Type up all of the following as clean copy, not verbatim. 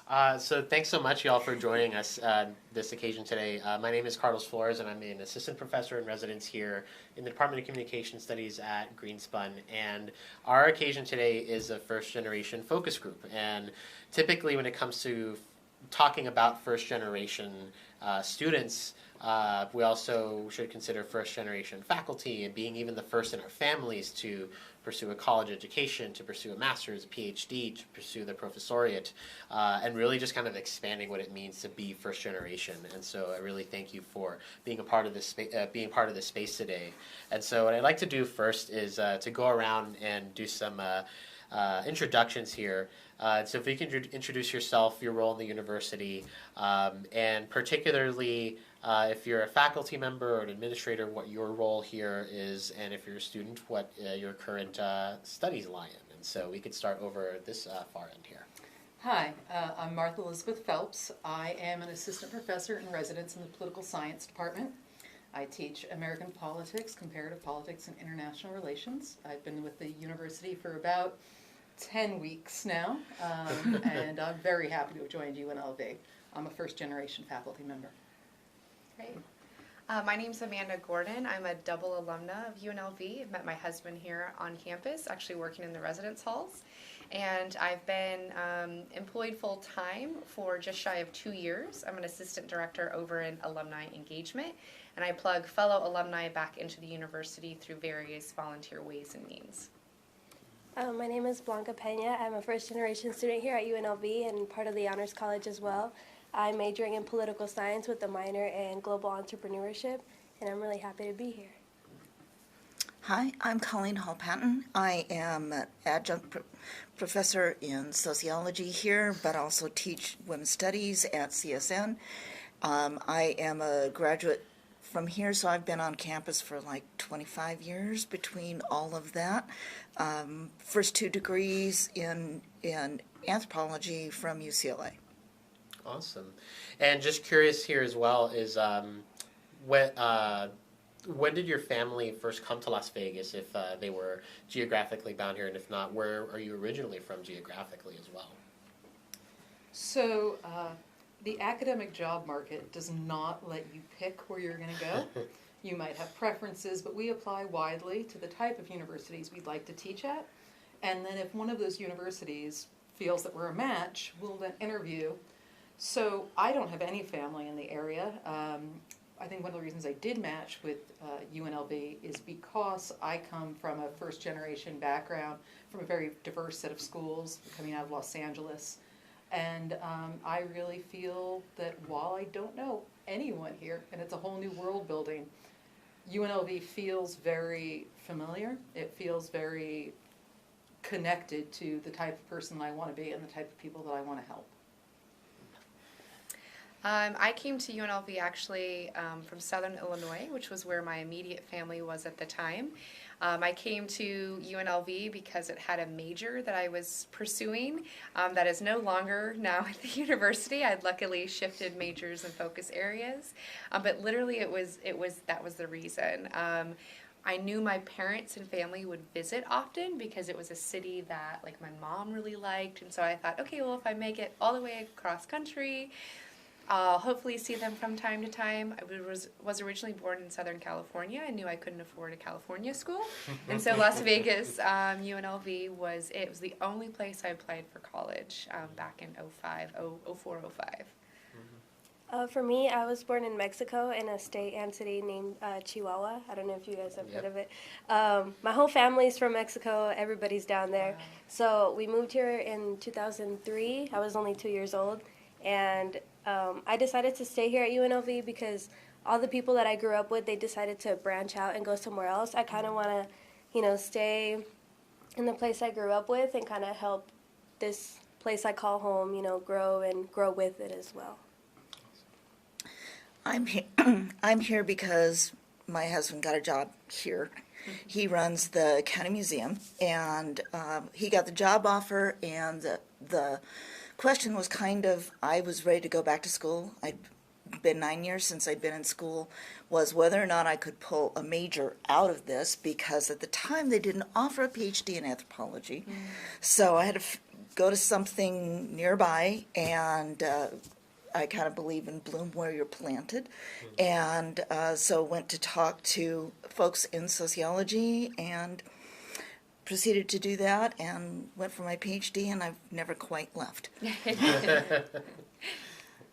So thanks so much, y'all, for joining us this occasion today. My name is Carlos Flores, and I'm an assistant professor in residence here in the Department of Communication Studies at Greenspun. And our occasion today is a first-generation focus group. And typically, when it comes to talking about first-generation students, we also should consider first-generation faculty and being even the first in our families to pursue a college education, to pursue a master's, a PhD, to pursue the professoriate, and really just kind of expanding what it means to be first generation. And so I really thank you for being a part of this being part of this space today. And so what I'd like to do first is to go around and do some introductions here. So if you can introduce yourself, your role in the university, and particularly if you're a faculty member or an administrator, what your role here is, and if you're a student, what your current studies lie in. And so we could start over this far end here. Hi, I'm Martha Elizabeth Phelps. I am an assistant professor in residence in the political science department. I teach American politics, comparative politics, and international relations. I've been with the university for about 10 weeks now, and I'm very happy to have joined UNLV. I'm a first-generation faculty member. Great. My name's Amanda Gordon. I'm a double alumna of UNLV. I've met my husband here on campus, actually working in the residence halls. And I've been employed full-time for just shy of 2 years. I'm an assistant director over in alumni engagement, and I plug fellow alumni back into the university through various volunteer ways and means. My name is Blanca Pena. I'm a first-generation student here at UNLV and part of the Honors College as well. I'm majoring in political science with a minor in global entrepreneurship, and I'm really happy to be here. Hi, I'm Colleen Hall-Patton. I am an adjunct professor in sociology here, but also teach women's studies at CSN. I am a graduate from here, so I've been on campus for like 25 years between all of that. First 2 degrees in anthropology from UCLA. Awesome. And just curious here as well is when did your family first come to Las Vegas, if they were geographically bound here, and if not, where are you originally from geographically as well? So the academic job market does not let you pick where you're going to go. You might have preferences, but we apply widely to the type of universities we'd like to teach at. And then if one of those universities feels that we're a match, we'll then interview. So I don't have any family in the area. I think one of the reasons I did match with UNLV is because I come from a first-generation background, from a very diverse set of schools coming out of Los Angeles. And I really feel that while I don't know anyone here, and it's a whole new world building, UNLV feels very familiar. It feels very connected to the type of person I want to be and the type of people that I want to help. I came to UNLV actually from Southern Illinois, which was where my immediate family was at the time. I came to UNLV because it had a major that I was pursuing that is no longer now at the university. I'd luckily shifted majors and focus areas, but literally that was the reason. I knew my parents and family would visit often because it was a city that like my mom really liked, and so I thought, okay, well if I make it all the way across country, I'll hopefully see them from time to time. I was originally born in Southern California. I knew I couldn't afford a California school. And so Las Vegas, UNLV was the only place I applied for college back in 04, 05. For me, I was born in Mexico in a state and city named Chihuahua. I don't know if you guys have heard of it. My whole family's from Mexico. Everybody's down there. Wow. So we moved here in 2003. I was only 2 years old. And I decided to stay here at UNLV because all the people that I grew up with, they decided to branch out and go somewhere else. I kind of want to, stay in the place I grew up with and kind of help this place I call home, grow and grow with it as well. I'm here because my husband got a job here. He runs the county museum, and he got the job offer, and the question was I was ready to go back to school. I'd been 9 years since I'd been in school, was whether or not I could pull a major out of this, because at the time they didn't offer a PhD in anthropology. So I had to go to something nearby, and I kind of believe in bloom where you're planted, and so went to talk to folks in sociology and proceeded to do that and went for my PhD, and I've never quite left.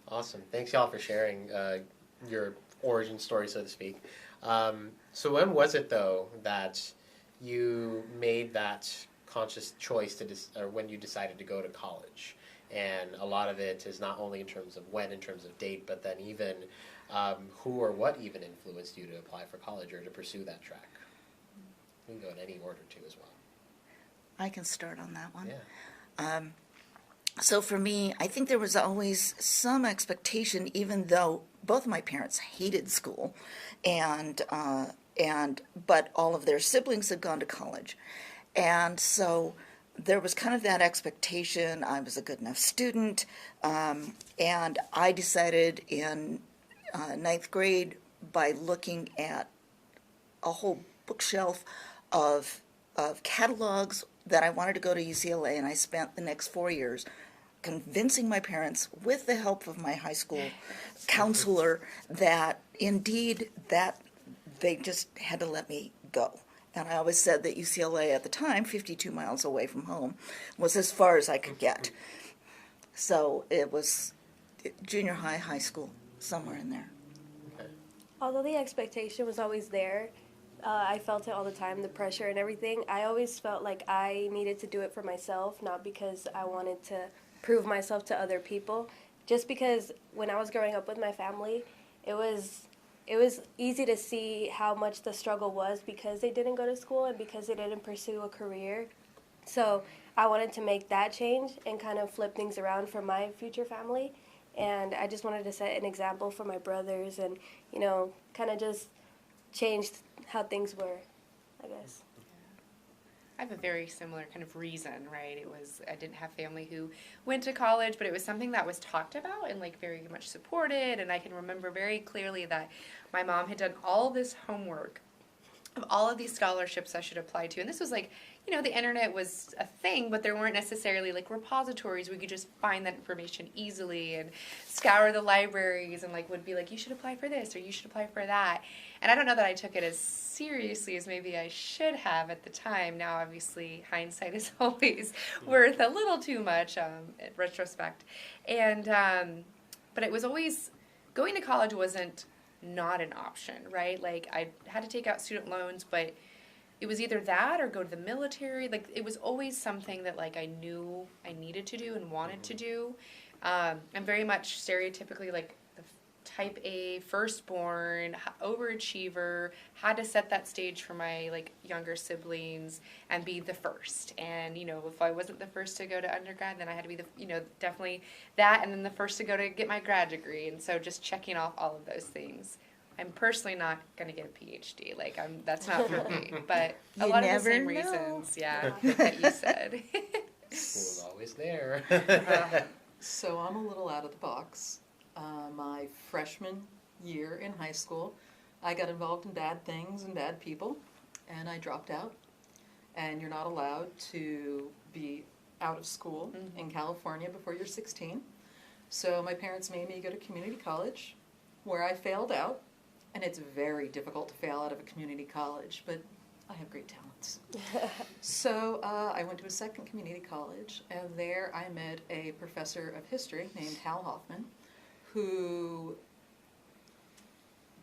Awesome. Thanks, y'all, for sharing your origin story, so to speak. So when was it, though, that you made that conscious choice or when you decided to go to college? And a lot of it is not only in terms of when, in terms of date, but then even who or what even influenced you to apply for college or to pursue that track. You can go in any order, too, as well. I can start on that one. Yeah. So for me, I think there was always some expectation, even though both my parents hated school, but all of their siblings had gone to college, and so there was kind of that expectation. I was a good enough student, and I decided in ninth grade, by looking at a whole bookshelf of catalogs, that I wanted to go to UCLA, and I spent the next 4 years convincing my parents, with the help of my high school counselor, that indeed that they just had to let me go. And I always said that UCLA at the time, 52 miles away from home, was as far as I could get. So it was junior high, high school, somewhere in there. Okay. Although the expectation was always there, I felt it all the time, the pressure and everything. I always felt like I needed to do it for myself, not because I wanted to prove myself to other people. Just because when I was growing up with my family, it was easy to see how much the struggle was because they didn't go to school and because they didn't pursue a career. So I wanted to make that change and kind of flip things around for my future family. And I just wanted to set an example for my brothers and, kind of just change how things were, I guess. I have a very similar kind of reason, right? I didn't have family who went to college, but it was something that was talked about and very much supported. And I can remember very clearly that my mom had done all this homework of all of these scholarships I should apply to. And this was the internet was a thing, but there weren't necessarily repositories where you could just find that information easily and scour the libraries and would be you should apply for this or you should apply for that. And I don't know that I took it as seriously as maybe I should have at the time. Now, obviously, hindsight is always worth a little too much in retrospect. And but it was always, going to college wasn't not an option, right? I had to take out student loans, but it was either that or go to the military. It was always something that I knew I needed to do and wanted to do. I'm very much stereotypically the type A, firstborn, overachiever, had to set that stage for my younger siblings and be the first. And if I wasn't the first to go to undergrad, then I had to be the definitely that, and then the first to go to get my grad degree. And so just checking off all of those things. I'm personally not going to get a PhD. That's not for me. But a You lot of the never same know. reasons, that you said. School is always there. So I'm a little out of the box. My freshman year in high school, I got involved in bad things and bad people, and I dropped out. And you're not allowed to be out of school in California before you're 16. So my parents made me go to community college, where I failed out. And it's very difficult to fail out of a community college, but I have great talents. So I went to a second community college, and there I met a professor of history named Hal Hoffman, who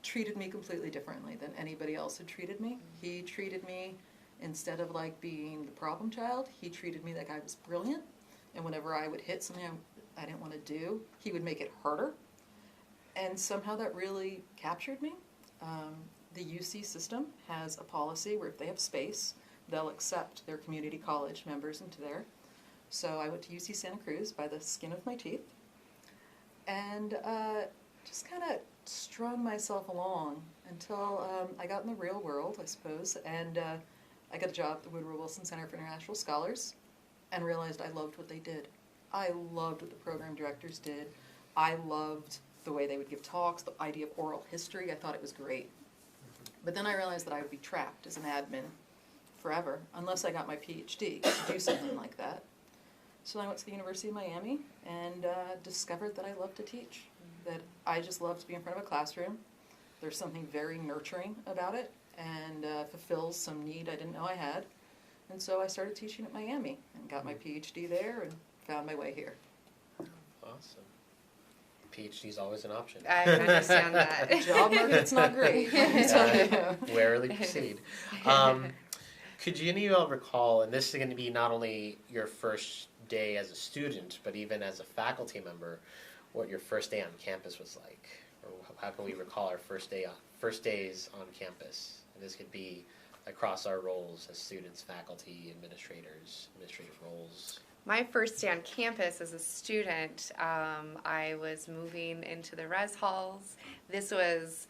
treated me completely differently than anybody else had treated me. He treated me, instead of being the problem child, he treated me like I was brilliant, and whenever I would hit something I didn't want to do, he would make it harder. And somehow that really captured me. The UC system has a policy where if they have space, they'll accept their community college members into there. So I went to UC Santa Cruz by the skin of my teeth and just kind of strung myself along until I got in the real world, I suppose, and I got a job at the Woodrow Wilson Center for International Scholars and realized I loved what they did. I loved what the program directors did. I loved the way they would give talks, the idea of oral history. I thought it was great. But then I realized that I would be trapped as an admin forever unless I got my PhD to do something like that. So I went to the University of Miami and discovered that I love to teach, that I just love to be in front of a classroom. There's something very nurturing about it and fulfills some need I didn't know I had. And so I started teaching at Miami and got my PhD there and found my way here. Awesome. PhD is always an option. I can understand that. The job market's not great, let me tell you. Warily proceed. Could you any of y'all recall, and this is going to be not only your first day as a student, but even as a faculty member, what your first day on campus was like? Or how can we recall our first days on campus? And this could be across our roles as students, faculty, administrators, administrative roles. My first day on campus as a student, I was moving into the res halls. This was,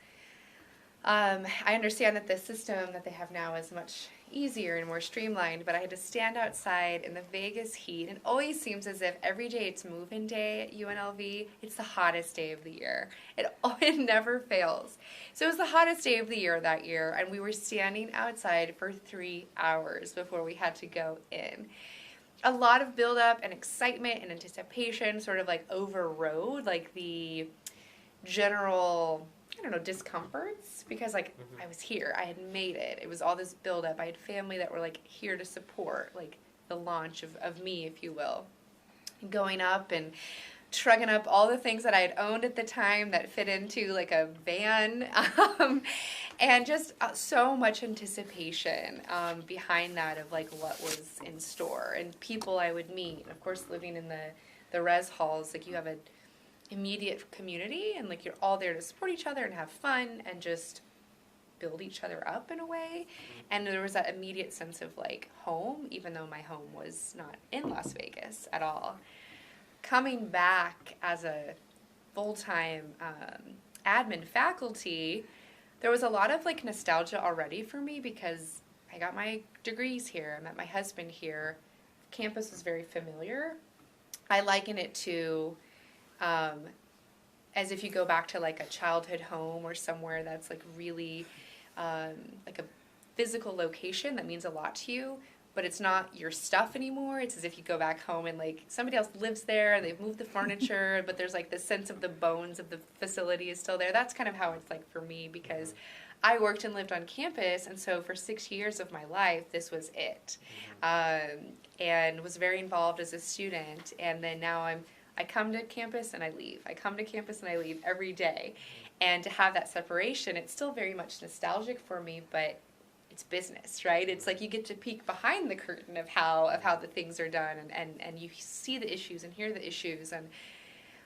I understand that the system that they have now is much easier and more streamlined, but I had to stand outside in the Vegas heat. It always seems as if every day it's move-in day at UNLV, it's the hottest day of the year. It never fails. So it was the hottest day of the year that year, and we were standing outside for 3 hours before we had to go in. A lot of buildup and excitement and anticipation sort of like overrode like the general, I don't know, discomforts, because like I was here, I had made it. It was all this buildup. I had family that were like here to support like the launch of me, if you will. Going up and trucking up all the things that I had owned at the time that fit into like a van, and just so much anticipation behind that of like what was in store and people I would meet. Of course, living in the res halls, like you have an immediate community and like you're all there to support each other and have fun and just build each other up in a way. And there was that immediate sense of like home, even though my home was not in Las Vegas at all. Coming back as a full-time admin faculty, there was a lot of like nostalgia already for me because I got my degrees here. I met my husband here. Campus was very familiar. I liken it to as if you go back to like a childhood home or somewhere that's like really like a physical location that means a lot to you, but it's not your stuff anymore. It's as if you go back home and like somebody else lives there and they've moved the furniture, but there's like the sense of the bones of the facility is still there. That's kind of how it's like for me, because I worked and lived on campus, and so for 6 years of my life, this was it. And was very involved as a student, and then now I come to campus and I leave. I come to campus and I leave every day. And to have that separation, it's still very much nostalgic for me, but it's business, right? It's like you get to peek behind the curtain of how the things are done, and you see the issues and hear the issues. And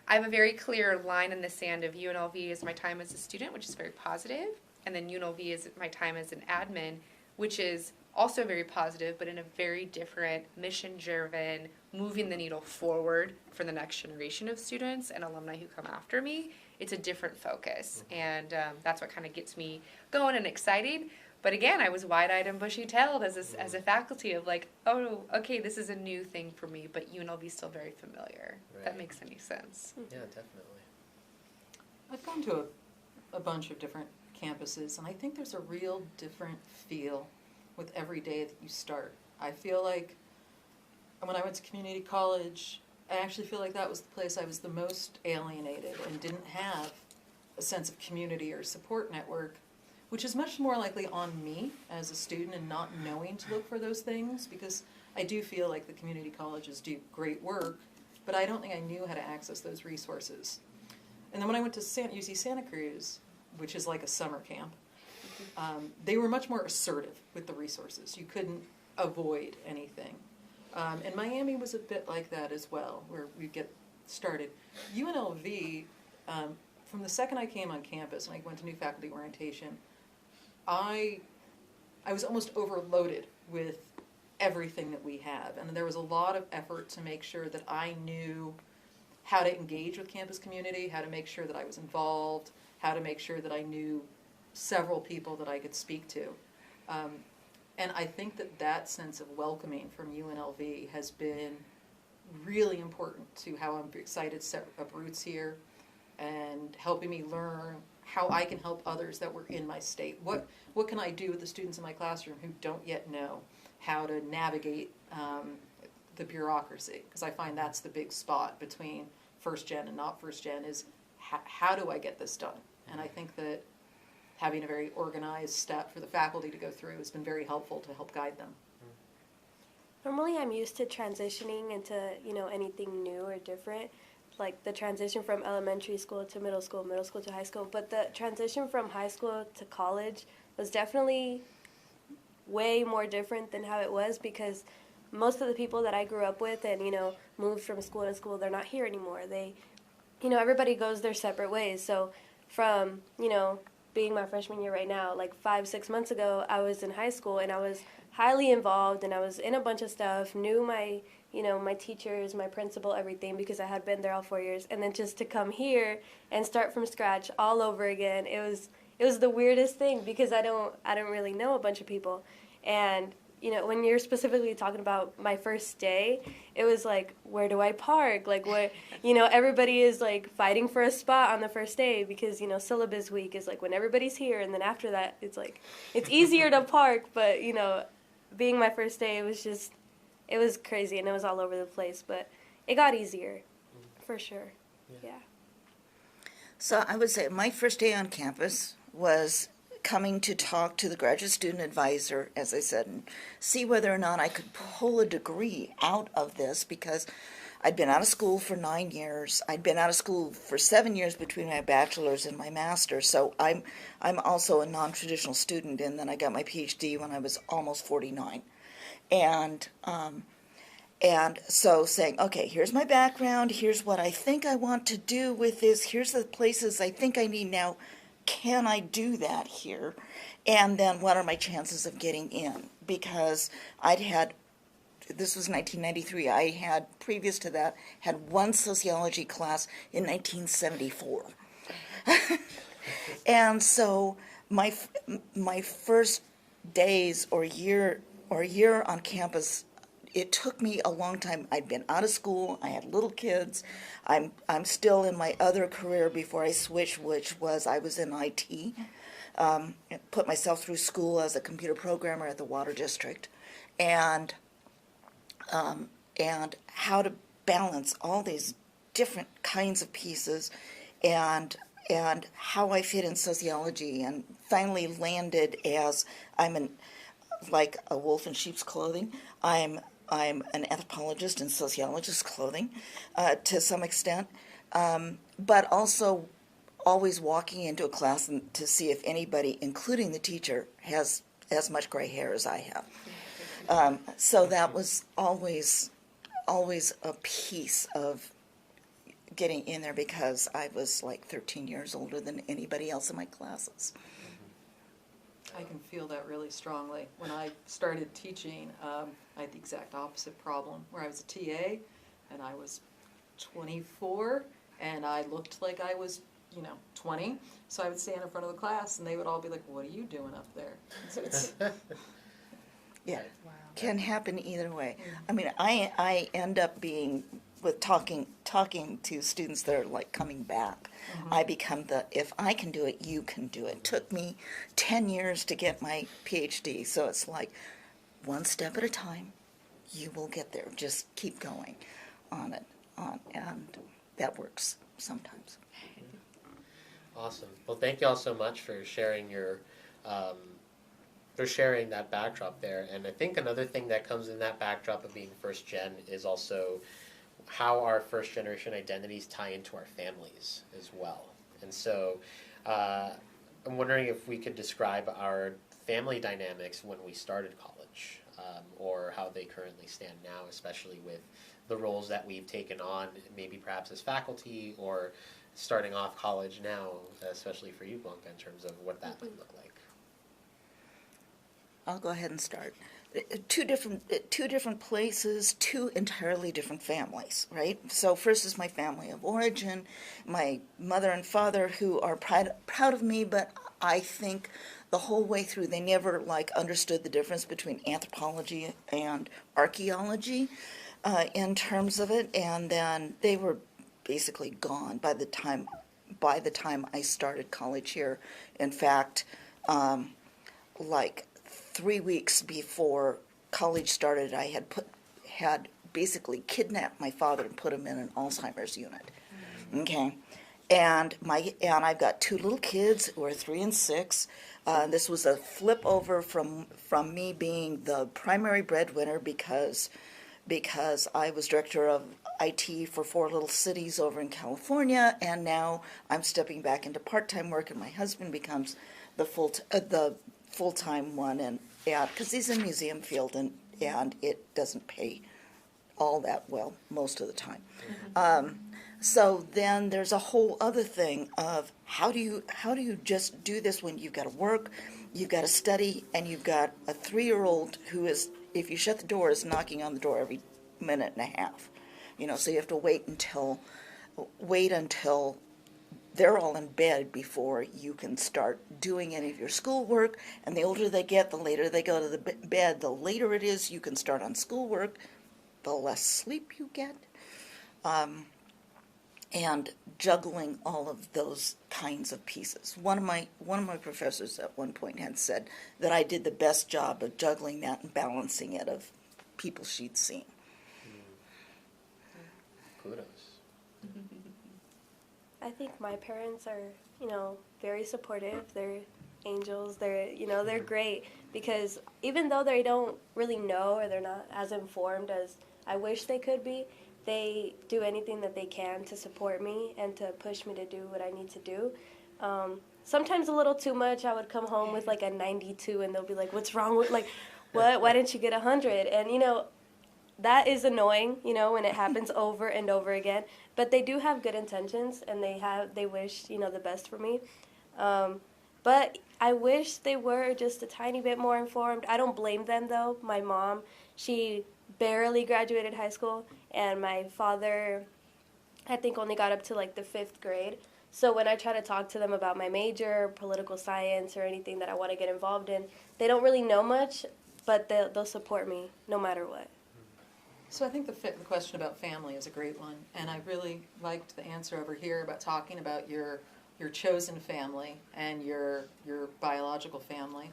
I have a very clear line in the sand of UNLV is my time as a student, which is very positive, and then UNLV is my time as an admin, which is also very positive, but in a very different, mission-driven, moving the needle forward for the next generation of students and alumni who come after me. It's a different focus, and that's what kind of gets me going and excited. But again, I was wide-eyed and bushy-tailed as a faculty of like, oh, okay, this is a new thing for me, but UNLV is still very familiar. If that makes any sense. Yeah, definitely. I've gone to a bunch of different campuses, and I think there's a real different feel with every day that you start. I feel like when I went to community college, I actually feel like that was the place I was the most alienated and didn't have a sense of community or support network, which is much more likely on me as a student and not knowing to look for those things, because I do feel like the community colleges do great work, but I don't think I knew how to access those resources. And then when I went to UC Santa Cruz, which is like a summer camp, they were much more assertive with the resources. You couldn't avoid anything. And Miami was a bit like that as well, where we get started. UNLV, from the second I came on campus and I went to new faculty orientation, I was almost overloaded with everything that we have. And there was a lot of effort to make sure that I knew how to engage with campus community, how to make sure that I was involved, how to make sure that I knew several people that I could speak to. And I think that sense of welcoming from UNLV has been really important to how I'm excited to set up roots here and helping me learn how I can help others that were in my state. What can I do with the students in my classroom who don't yet know how to navigate the bureaucracy, because I find that's the big spot between first gen and not first gen is how do I get this done? And I think that having a very organized step for the faculty to go through has been very helpful to help guide them. Normally, I'm used to transitioning into, anything new or different, like the transition from elementary school to middle school to high school. But the transition from high school to college was definitely way more different than how it was, because most of the people that I grew up with and, moved from school to school, they're not here anymore. They, everybody goes their separate ways. So from, being my freshman year right now, like 5-6 months ago, I was in high school and I was highly involved and I was in a bunch of stuff, knew my, my teachers, my principal, everything, because I had been there all 4 years. And then just to come here and start from scratch all over again, it was the weirdest thing, because I don't really know a bunch of people. And when you're specifically talking about my first day, it was like, where do I park? Like, what, everybody is like fighting for a spot on the first day, because, syllabus week is like when everybody's here. And then after that, it's like, it's easier to park. But, being my first day, it was crazy and it was all over the place. But it got easier, for sure. Yeah. So I would say my first day on campus was coming to talk to the graduate student advisor, as I said, and see whether or not I could pull a degree out of this, because I'd been out of school for 9 years. I'd been out of school for 7 years between my bachelor's and my master's. So I'm also a non-traditional student, and then I got my PhD when I was almost 49. And so saying, okay, here's my background, here's what I think I want to do with this, here's the places I think I need now. Can I do that here? And then what are my chances of getting in? Because this was 1993, I had, previous to that, had one sociology class in 1974. And so my first days or year on campus, it took me a long time. I'd been out of school. I had little kids. I'm still in my other career before I switched, which was I was in IT. Put myself through school as a computer programmer at the Water District, and how to balance all these different kinds of pieces, and how I fit in sociology, and finally landed as like a wolf in sheep's clothing. I'm an anthropologist in sociologist's clothing, to some extent, but also always walking into a class to see if anybody, including the teacher, has as much gray hair as I have. So that was always a piece of getting in there, because I was like 13 years older than anybody else in my classes. I can feel that really strongly. When I started teaching, I had the exact opposite problem, where I was a TA, and I was 24, and I looked like I was, 20. So I would stand in front of the class, and they would all be like, "What are you doing up there?" So it's Yeah, Wow. can happen either way. I mean, I end up being, with talking to students that are like coming back, I become if I can do it, you can do it. It took me 10 years to get my PhD, so it's like one step at a time, you will get there. Just keep going on it, and that works sometimes. Awesome. Well, thank you all so much for sharing sharing that backdrop there. And I think another thing that comes in that backdrop of being first gen is also how our first generation identities tie into our families as well. And so I'm wondering if we could describe our family dynamics when we started college, or how they currently stand now, especially with the roles that we've taken on, maybe perhaps as faculty, or starting off college now, especially for you, Blanca, in terms of what that might look like. I'll go ahead and start. Two different places, two entirely different families, right? So first is my family of origin, my mother and father, who are proud of me, but I think the whole way through they never understood the difference between anthropology and archaeology in terms of it, and then they were basically gone by the time I started college here. In fact, 3 weeks before college started, I had basically kidnapped my father and put him in an Alzheimer's unit. Okay. And I've got two little kids who are 3 and 6. This was a flip over from me being the primary breadwinner because I was director of IT for 4 little cities over in California, and now I'm stepping back into part-time work, and my husband becomes the full-time one, and because he's in museum field and it doesn't pay all that well most of the time. So then there's a whole other thing of how do you just do this when you've got to work, you've got to study, and you've got a 3-year-old who is, if you shut the door, is knocking on the door every minute and a half. So you have to wait until they're all in bed before you can start doing any of your schoolwork. And the older they get, the later they go to the bed, the later it is you can start on schoolwork, the less sleep you get. And juggling all of those kinds of pieces. One of my professors at one point had said that I did the best job of juggling that and balancing it of people she'd seen. Kudos. I think my parents are, very supportive. They're angels. They're great because even though they don't really know or they're not as informed as I wish they could be, they do anything that they can to support me and to push me to do what I need to do. Sometimes a little too much. I would come home with like a 92 and they'll be like, what's wrong with, like, what? Why didn't you get 100? And, that is annoying, when it happens over and over again. But they do have good intentions and they wish, the best for me. But I wish they were just a tiny bit more informed. I don't blame them, though. My mom, she barely graduated high school, and my father, I think, only got up to like the 5th grade. So when I try to talk to them about my major, political science, or anything that I want to get involved in, they don't really know much, but they'll support me no matter what. So I think the question about family is a great one, and I really liked the answer over here about talking about your chosen family and your biological family.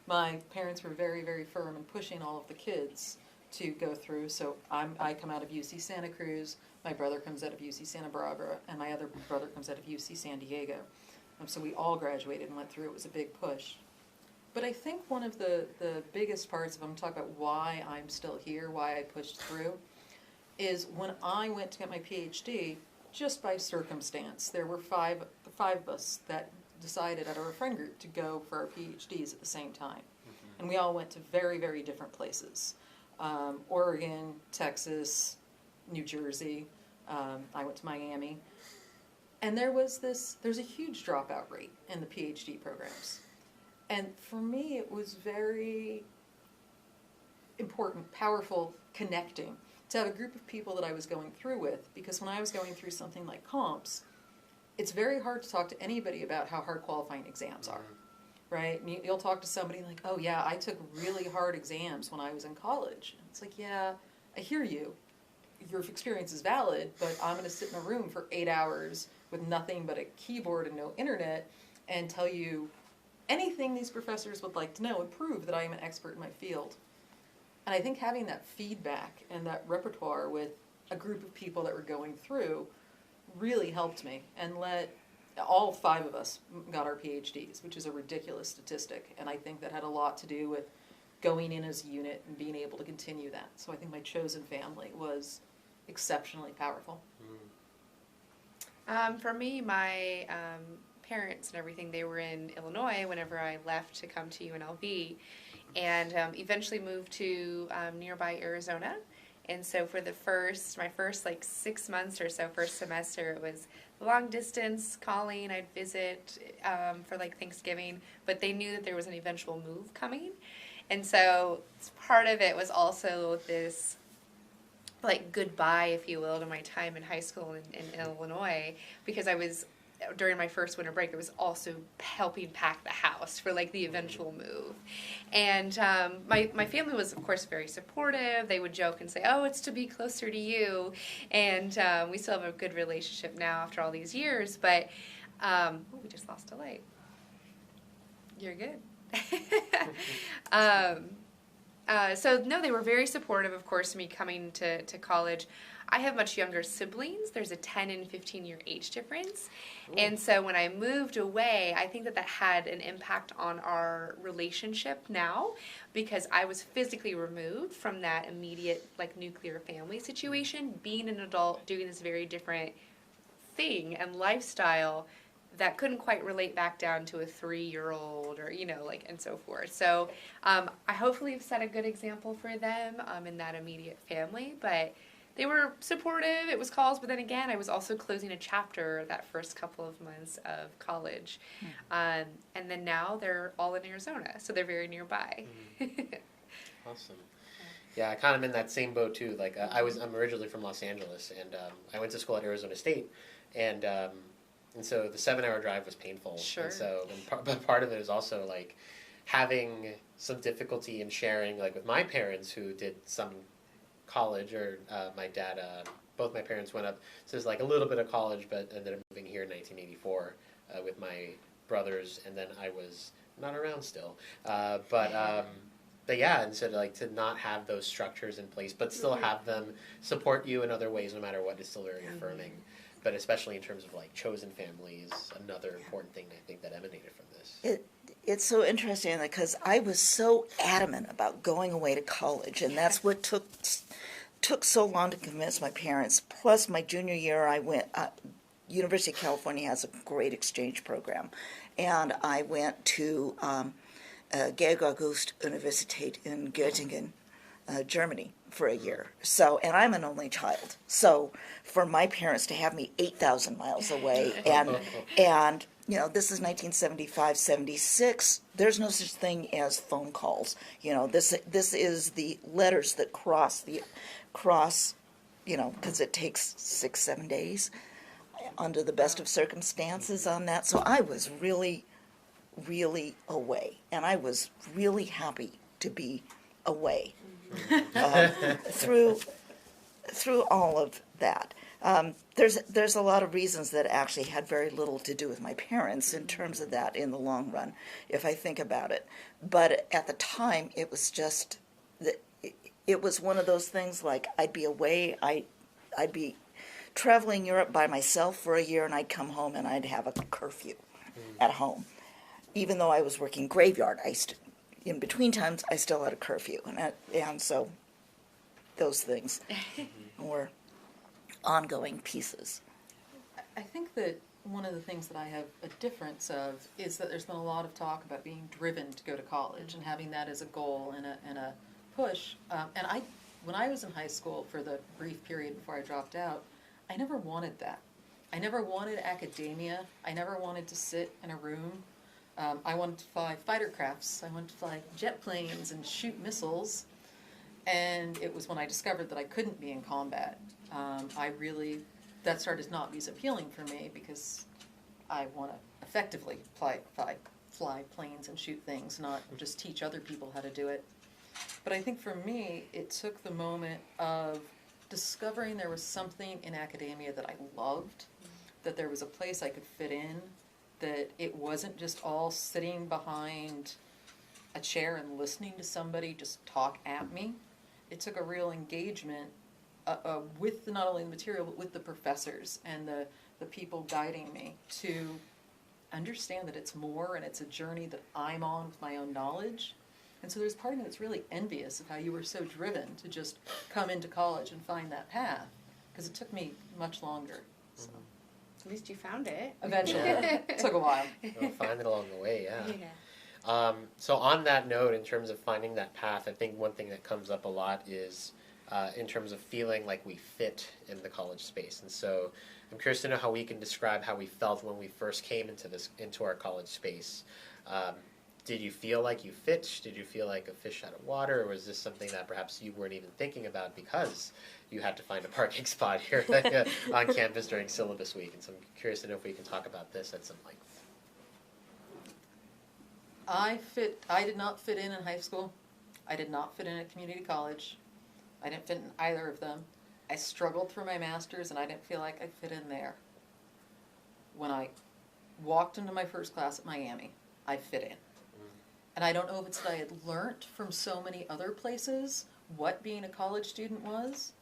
My parents were very, very firm in pushing all of the kids to go through. So I come out of UC Santa Cruz, my brother comes out of UC Santa Barbara, and my other brother comes out of UC San Diego. So we all graduated and went through. It was a big push. But I think one of the biggest parts, if I'm talking about why I'm still here, why I pushed through, is when I went to get my PhD, just by circumstance, there were five of us that decided at our friend group to go for our PhDs at the same time. And we all went to very, very different places. Oregon, Texas, New Jersey. I went to Miami. And there's a huge dropout rate in the PhD programs. And for me, it was very important, powerful, connecting to have a group of people that I was going through with, because when I was going through something like comps, it's very hard to talk to anybody about how hard qualifying exams are, right? You'll talk to somebody like, oh yeah, I took really hard exams when I was in college. And it's like, yeah, I hear you. Your experience is valid, but I'm going to sit in a room for 8 hours with nothing but a keyboard and no internet and tell you anything these professors would like to know and prove that I am an expert in my field. And I think having that feedback and that repertoire with a group of people that were going through really helped me and let all 5 of us got our PhDs, which is a ridiculous statistic. And I think that had a lot to do with going in as a unit and being able to continue that. So I think my chosen family was exceptionally powerful. For me, my parents and everything, they were in Illinois whenever I left to come to UNLV, and eventually moved to nearby Arizona. And so for my first like 6 months or so, first semester, it was long distance calling. I'd visit for like Thanksgiving, but they knew that there was an eventual move coming. And so part of it was also this like goodbye, if you will, to my time in high school in Illinois, because I was, during my first winter break, I was also helping pack the house for like the eventual move. And my family was, of course, very supportive. They would joke and say, oh, it's to be closer to you. And we still have a good relationship now after all these years. But we just lost a light. You're good. So no, they were very supportive, of course, me coming to college. I have much younger siblings. There's a 10 and 15-year age difference. And so when I moved away, I think that had an impact on our relationship now, because I was physically removed from that immediate like nuclear family situation, being an adult doing this very different thing and lifestyle that couldn't quite relate back down to a 3-year-old or, like, and so forth. So I hopefully have set a good example for them in that immediate family, but they were supportive. It was calls, but then again, I was also closing a chapter that first couple of months of college. And then now they're all in Arizona, so they're very nearby. Awesome. Yeah, I kind of in that same boat too. Like I'm originally from Los Angeles, and I went to school at Arizona State, and so the 7-hour drive was painful. Sure. And so, but part of it is also like having some difficulty in sharing, like with my parents who did some college, or my dad, both my parents went up, so there's like a little bit of college, but ended up moving here in 1984 with my brothers, and then I was not around still. But yeah, and so like to not have those structures in place, but still have them support you in other ways, no matter what, is still very affirming. But especially in terms of like chosen families, another important thing I think that emanated from this. It's so interesting because I was so adamant about going away to college, and that's what took so long to convince my parents. Plus, my junior year, I went. University of California has a great exchange program, and I went to Georg August Universität in Göttingen, Germany, for a year. So, and I'm an only child. So, for my parents to have me 8,000 miles away, and this is 1975, 76. There's no such thing as phone calls. This is the letters that cross, because it takes 6-7 days under the best of circumstances on that. So I was really, really away, and I was really happy to be away through all of that. There's a lot of reasons that actually had very little to do with my parents in terms of that in the long run, if I think about it. But at the time, it was just it was one of those things like I'd be away, I'd be traveling Europe by myself for a year, and I'd come home and I'd have a curfew at home. Even though I was working graveyard, in between times I still had a curfew, and so those things were ongoing pieces. I think that one of the things that I have a difference of is that there's been a lot of talk about being driven to go to college and having that as a goal and a push. When I was in high school, for the brief period before I dropped out, I never wanted that. I never wanted academia. I never wanted to sit in a room. I wanted to fly fighter crafts. I wanted to fly jet planes and shoot missiles. And it was when I discovered that I couldn't be in combat. That started to not be as appealing for me, because I want to effectively fly planes and shoot things, not just teach other people how to do it. But I think for me, it took the moment of discovering there was something in academia that I loved, that there was a place I could fit in, that it wasn't just all sitting behind a chair and listening to somebody just talk at me. It took a real engagement with not only the material, but with the professors and the people guiding me to understand that it's more, and it's a journey that I'm on with my own knowledge. And so there's part of me that's really envious of how you were so driven to just come into college and find that path, because it took me much longer. So. At least you found it. Eventually. It took a while. We'll find it along the way, yeah. Yeah. So on that note, in terms of finding that path, I think one thing that comes up a lot is in terms of feeling like we fit in the college space. And so I'm curious to know how we can describe how we felt when we first came into our college space. Did you feel like you fit? Did you feel like a fish out of water? Or was this something that perhaps you weren't even thinking about because you had to find a parking spot here on campus during syllabus week? And so I'm curious to know if we can talk about this at some length. I did not fit in high school. I did not fit in at community college. I didn't fit in either of them. I struggled through my master's, and I didn't feel like I fit in there. When I walked into my first class at Miami, I fit in. And I don't know if it's that I had learnt from so many other places what being a college student was,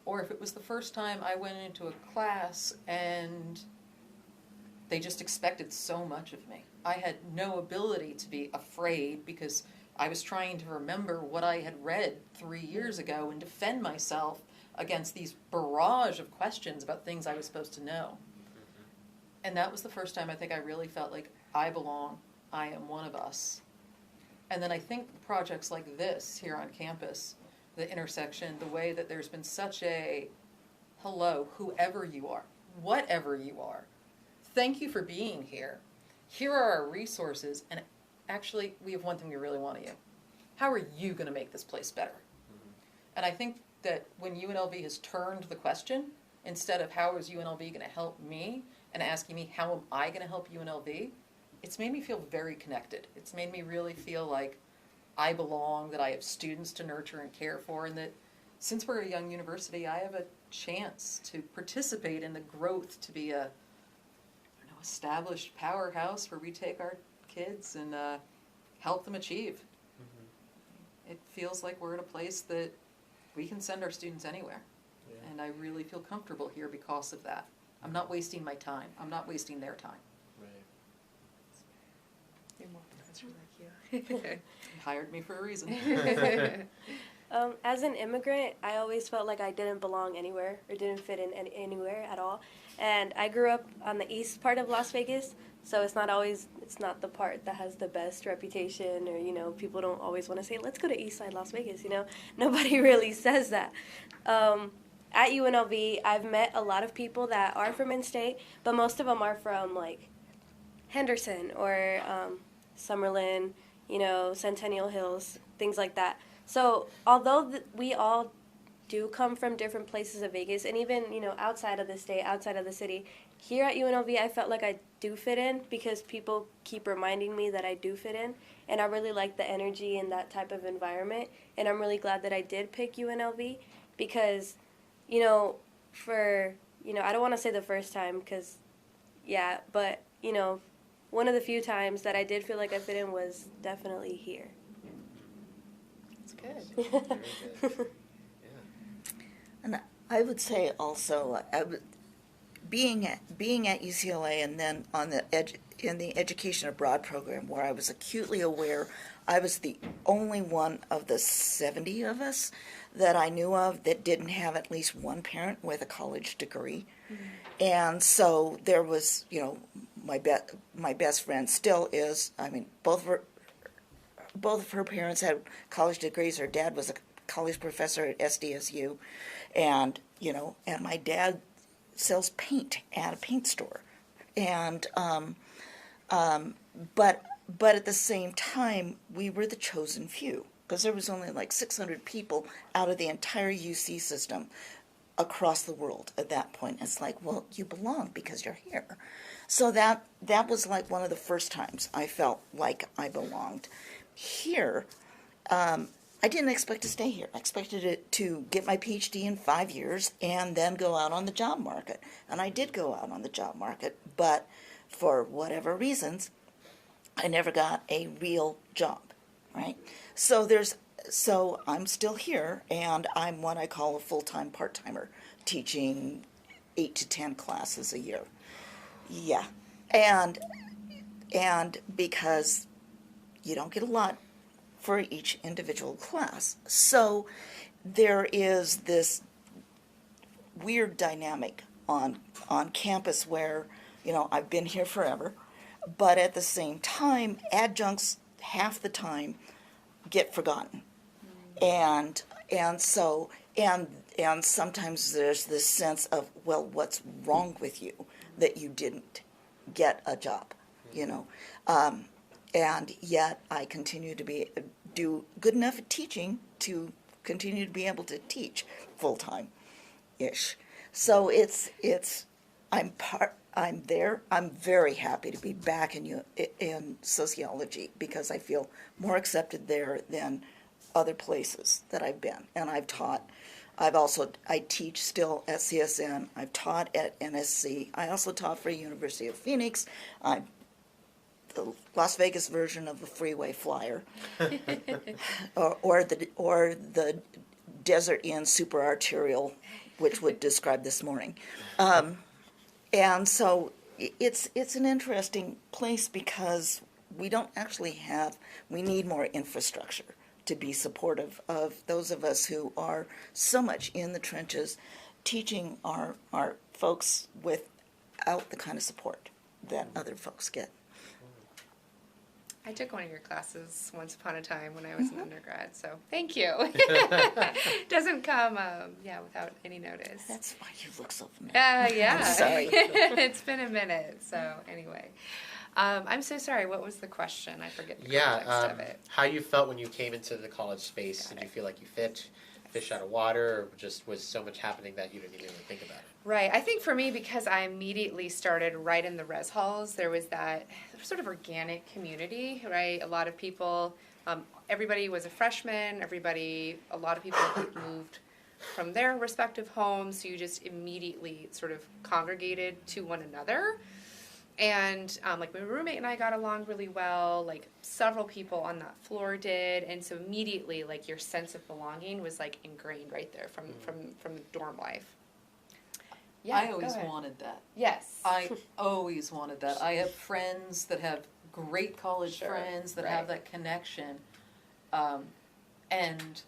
or if it was the first time I went into a class and they just expected so much of me. I had no ability to be afraid because I was trying to remember what I had read 3 years ago and defend myself against these barrage of questions about things I was supposed to know. And that was the first time I think I really felt like I belong, I am one of us. And then I think projects like this here on campus, the intersection, the way that there's been such a, hello, whoever you are, whatever you are, thank you for being here. Here are our resources, and actually, we have one thing we really want of you. How are you going to make this place better? And I think that when UNLV has turned the question, instead of how is UNLV going to help me, and asking me how am I going to help UNLV, it's made me feel very connected. It's made me really feel like I belong, that I have students to nurture and care for, and that since we're a young university, I have a chance to participate in the growth to be a established powerhouse where we take our kids and help them achieve. It feels like we're at a place that we can send our students anywhere. Yeah. And I really feel comfortable here because of that. I'm not wasting my time. I'm not wasting their time. You're more professor like you. You hired me for a reason. As an immigrant, I always felt like I didn't belong anywhere or didn't fit in anywhere at all. And I grew up on the east part of Las Vegas, so it's not the part that has the best reputation, or, people don't always want to say, let's go to East Side Las Vegas, Nobody really says that. At UNLV, I've met a lot of people that are from in-state, but most of them are from, Henderson or Summerlin, Centennial Hills, things like that. So although we all do come from different places of Vegas, and even, outside of the state, outside of the city, here at UNLV, I felt like I do fit in because people keep reminding me that I do fit in, and I really like the energy in that type of environment, and I'm really glad that I did pick UNLV because, I don't want to say the first time because, yeah, but, one of the few times that I did feel like I fit in was definitely here. That's good. Very good. And I would say also, being at UCLA and then on in the education abroad program, where I was acutely aware I was the only one of the 70 of us that I knew of that didn't have at least one parent with a college degree. Mm-hmm. And so there was, my best friend still is, both of her parents had college degrees. Her dad was a college professor at SDSU, and my dad sells paint at a paint store, and but at the same time we were the chosen few because there was only 600 people out of the entire UC system across the world at that point. It's like, well, you belong because you're here. So that was one of the first times I felt like I belonged. Here, I didn't expect to stay here. I expected it to get my PhD in 5 years and then go out on the job market. And I did go out on the job market, but for whatever reasons, I never got a real job, right? So I'm still here, and I'm what I call a full-time part-timer, teaching 8 to 10 classes a year. Yeah, and because you don't get a lot for each individual class. So there is this weird dynamic on campus where, I've been here forever, but at the same time, adjuncts half the time get forgotten. And sometimes there's this sense of, well, what's wrong with you that you didn't get a job, and yet I continue to do good enough at teaching to continue to be able to teach full-time-ish. So I'm there. I'm very happy to be back in sociology because I feel more accepted there than other places that I've been. And I've taught. I teach still at CSN. I've taught at NSC. I also taught for University of Phoenix. the Las Vegas version of the freeway flyer, or the Desert Inn super arterial, which would describe this morning. And so it's an interesting place because we don't actually have, we need more infrastructure to be supportive of those of us who are so much in the trenches, teaching our folks without the kind of support that other folks get. I took one of your classes once upon a time when I was an undergrad, so thank you. Doesn't come, without any notice. That's why you look so familiar. Yeah. I'm sorry. It's been a minute, so anyway. I'm so sorry, what was the question? I forget the context of it. How you felt when you came into the college space. Did you feel like you fish out of water, or just was so much happening that you didn't even think about it? Right. I think for me, because I immediately started right in the res halls, there was that sort of organic community, right? A lot of people, everybody was a freshman, a lot of people had moved from their respective homes, so you just immediately sort of congregated to one another. And like my roommate and I got along really well, like several people on that floor did, and so immediately like your sense of belonging was like ingrained right there from dorm life. Yeah, I always wanted that. Yes. I always wanted that. I have friends that have great college Sure, friends that right. have that connection, and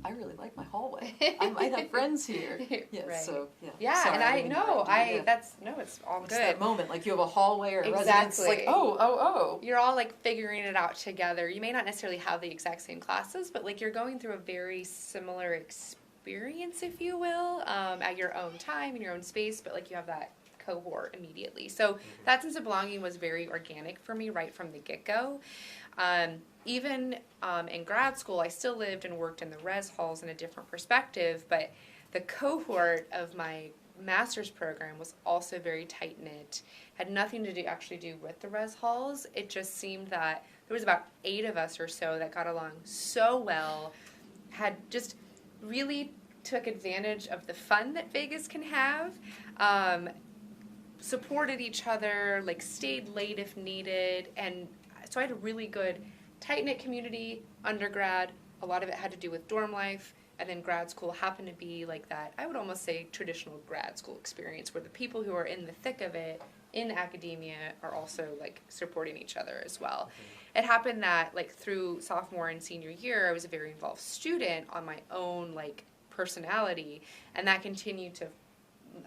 I really like my hallway. I might have friends here. Yes, Right. so yeah. Yeah, Sorry, and I I didn't know interrupt you, yeah. it's all It's good. that moment, like you have a hallway or a residence, Exactly. like oh. You're all like figuring it out together. You may not necessarily have the exact same classes, but like you're going through a very similar experience, if you will, at your own time in your own space. But like you have that cohort immediately. So that sense of belonging was very organic for me right from the get-go. Even in grad school, I still lived and worked in the res halls in a different perspective, but the cohort of my master's program was also very tight-knit. Had nothing to do with the res halls. It just seemed that there was about 8 of us or so that got along so well, had just really took advantage of the fun that Vegas can have, supported each other, like stayed late if needed, and so I had a really good tight-knit community, undergrad. A lot of it had to do with dorm life, and then grad school happened to be like that, I would almost say traditional grad school experience, where the people who are in the thick of it in academia are also like supporting each other as well. It happened that like through sophomore and senior year, I was a very involved student on my own like personality, and that continued to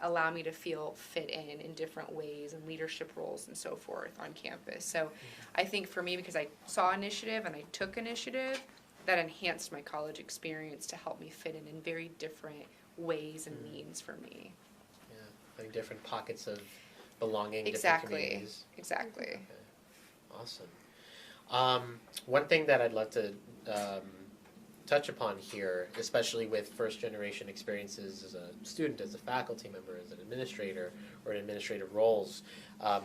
allow me to feel fit in different ways and leadership roles and so forth on campus. So I think for me, because I saw initiative and I took initiative, that enhanced my college experience to help me fit in very different ways and means for me. Yeah, like different pockets of belonging, different Exactly. communities. Exactly. Okay. Awesome. One thing that I'd love to touch upon here, especially with first generation experiences as a student, as a faculty member, as an administrator, or in administrative roles,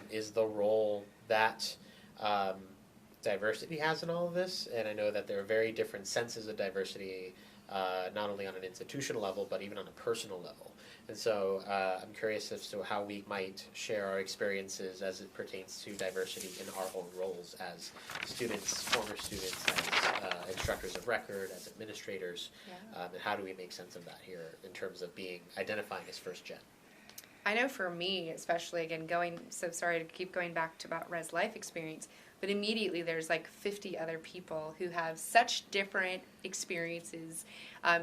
is the role that diversity has in all of this. And I know that there are very different senses of diversity, not only on an institutional level, but even on a personal level. And so I'm curious as to how we might share our experiences as it pertains to diversity in our own roles as students, former students, as instructors of record, as administrators, and how do we make sense of that here in terms of identifying as first gen? I know for me, especially, again, so sorry to keep going back to about res life experience, but immediately there's like 50 other people who have such different experiences.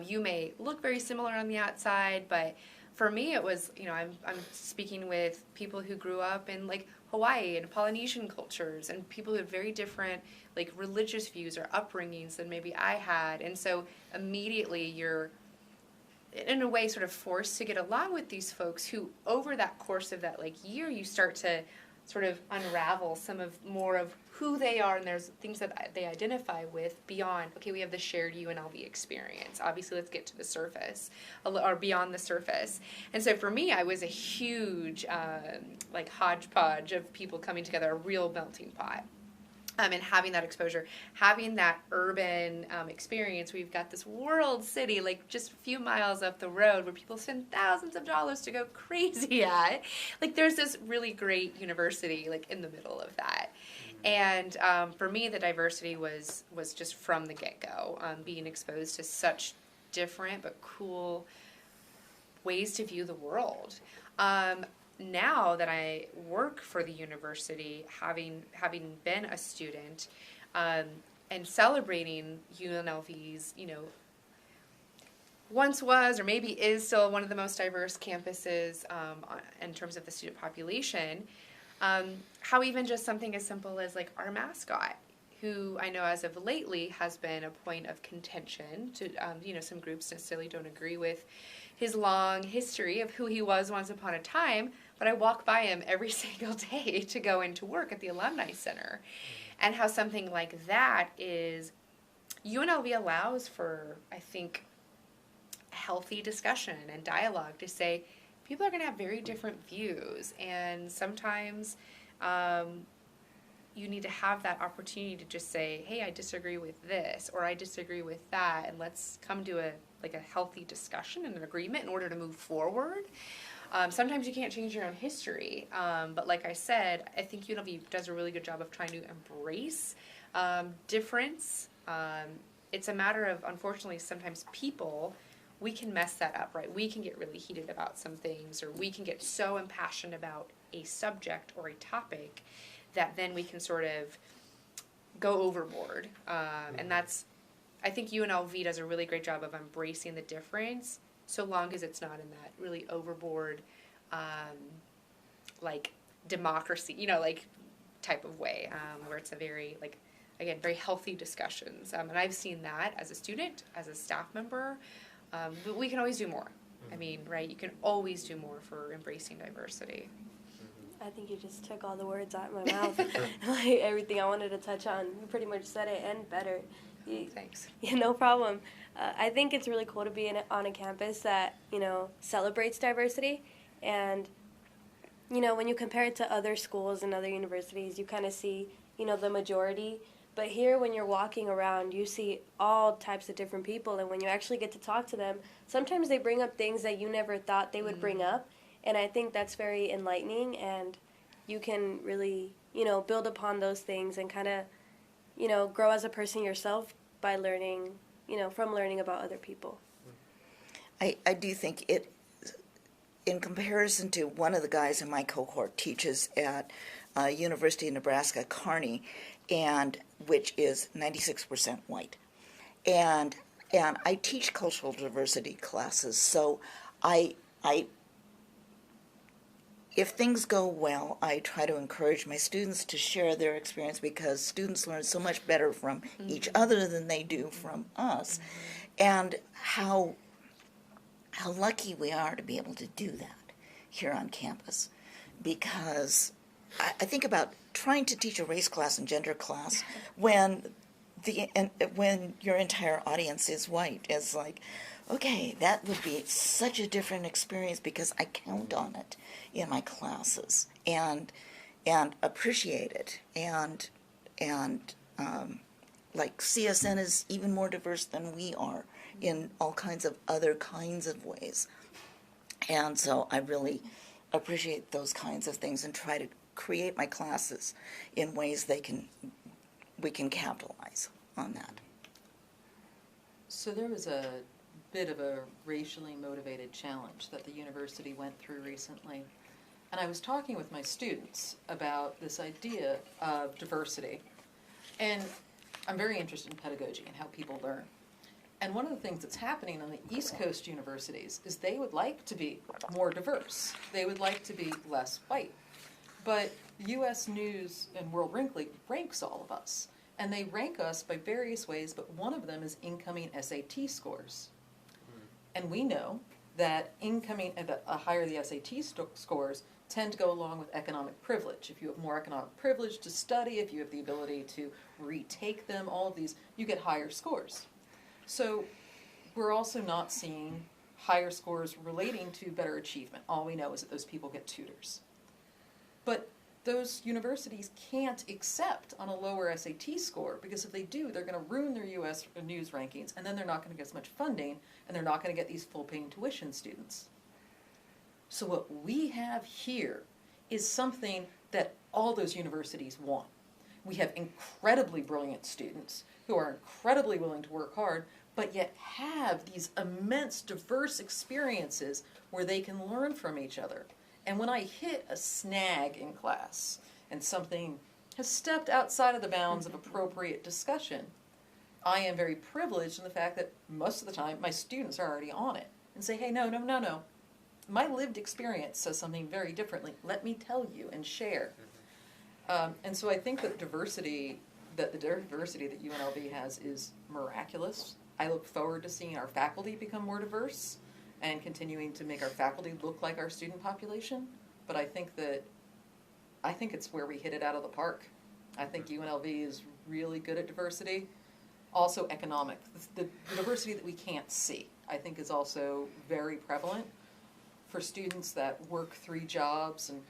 You may look very similar on the outside, but for me it was, I'm speaking with people who grew up in like Hawaii and Polynesian cultures, and people who have very different like religious views or upbringings than maybe I had. And so immediately you're in a way sort of forced to get along with these folks who over that course of that like year you start to sort of unravel more of who they are, and there's things that they identify with beyond, okay, we have the shared UNLV experience. Obviously, let's get to the surface, or beyond the surface. And so for me, I was a huge like hodgepodge of people coming together, a real melting pot. And having that exposure, having that urban experience, we've got this world city like just a few miles up the road where people spend thousands of dollars to go crazy at. Like there's this really great university like in the middle of that. And for me, the diversity was just from the get-go, being exposed to such different but cool ways to view the world. Now that I work for the university, having been a student, and celebrating UNLV's, once was or maybe is still one of the most diverse campuses in terms of the student population, how even just something as simple as like our mascot, who I know as of lately has been a point of contention to, some groups necessarily don't agree with his long history of who he was once upon a time, but I walk by him every single day to go into work at the Alumni Center. And how something like that is, UNLV allows for, I think, healthy discussion and dialogue to say, people are going to have very different views, and sometimes you need to have that opportunity to just say, hey, I disagree with this, or I disagree with that, and let's come to a healthy discussion and an agreement in order to move forward. Sometimes you can't change your own history, but like I said, I think UNLV does a really good job of trying to embrace difference. It's a matter of, unfortunately, sometimes people, we can mess that up, right? We can get really heated about some things, or we can get so impassioned about a subject or a topic that then we can sort of go overboard. And that's, I think UNLV does a really great job of embracing the difference, so long as it's not in that really overboard, like democracy, type of way, where it's a very, again, very healthy discussions. And I've seen that as a student, as a staff member, but we can always do more. I mean, right, you can always do more for embracing diversity. I think you just took all the words out of my mouth. Like everything I wanted to touch on, you pretty much said it and better. Thanks. Yeah, no problem. I think it's really cool to be on a campus that, celebrates diversity. And, when you compare it to other schools and other universities, you kind of see, the majority. But here, when you're walking around, you see all types of different people. And when you actually get to talk to them, sometimes they bring up things that you never thought they would bring up. And I think that's very enlightening, and you can really, build upon those things and kind of, grow as a person yourself by learning, from learning about other people. I do think it, in comparison to one of the guys in my cohort teaches at University of Nebraska, Kearney, and which is 96% white. And I teach cultural diversity classes, so I if things go well, I try to encourage my students to share their experience, because students learn so much better from each other than they do from us, and how lucky we are to be able to do that here on campus. Because I think about trying to teach a race class and gender class when your entire audience is white. It's like, okay, that would be such a different experience, because I count on it in my classes and appreciate it. And like CSN is even more diverse than we are in all kinds of other kinds of ways. And so I really appreciate those kinds of things and try to create my classes in ways we can capitalize on that. So there was a bit of a racially motivated challenge that the university went through recently. And I was talking with my students about this idea of diversity. And I'm very interested in pedagogy and how people learn. And one of the things that's happening on the East Coast universities is they would like to be more diverse. They would like to be less white. But U.S. News and World ranks all of us. And they rank us by various ways, but one of them is incoming SAT scores. And we know that the higher the SAT scores tend to go along with economic privilege. If you have more economic privilege to study, if you have the ability to retake them, all of these, you get higher scores. So we're also not seeing higher scores relating to better achievement. All we know is that those people get tutors. But those universities can't accept on a lower SAT score, because if they do, they're going to ruin their US news rankings, and then they're not going to get as much funding, and they're not going to get these full-paying tuition students. So what we have here is something that all those universities want. We have incredibly brilliant students who are incredibly willing to work hard, but yet have these immense diverse experiences where they can learn from each other. And when I hit a snag in class and something has stepped outside of the bounds of appropriate discussion, I am very privileged in the fact that most of the time my students are already on it and say, hey, no. My lived experience says something very differently. Let me tell you and share. And so I think that the diversity that UNLV has is miraculous. I look forward to seeing our faculty become more diverse and continuing to make our faculty look like our student population. But I think it's where we hit it out of the park. I think UNLV is really good at diversity. Also economic. The diversity that we can't see, I think, is also very prevalent for students that work 3 jobs. And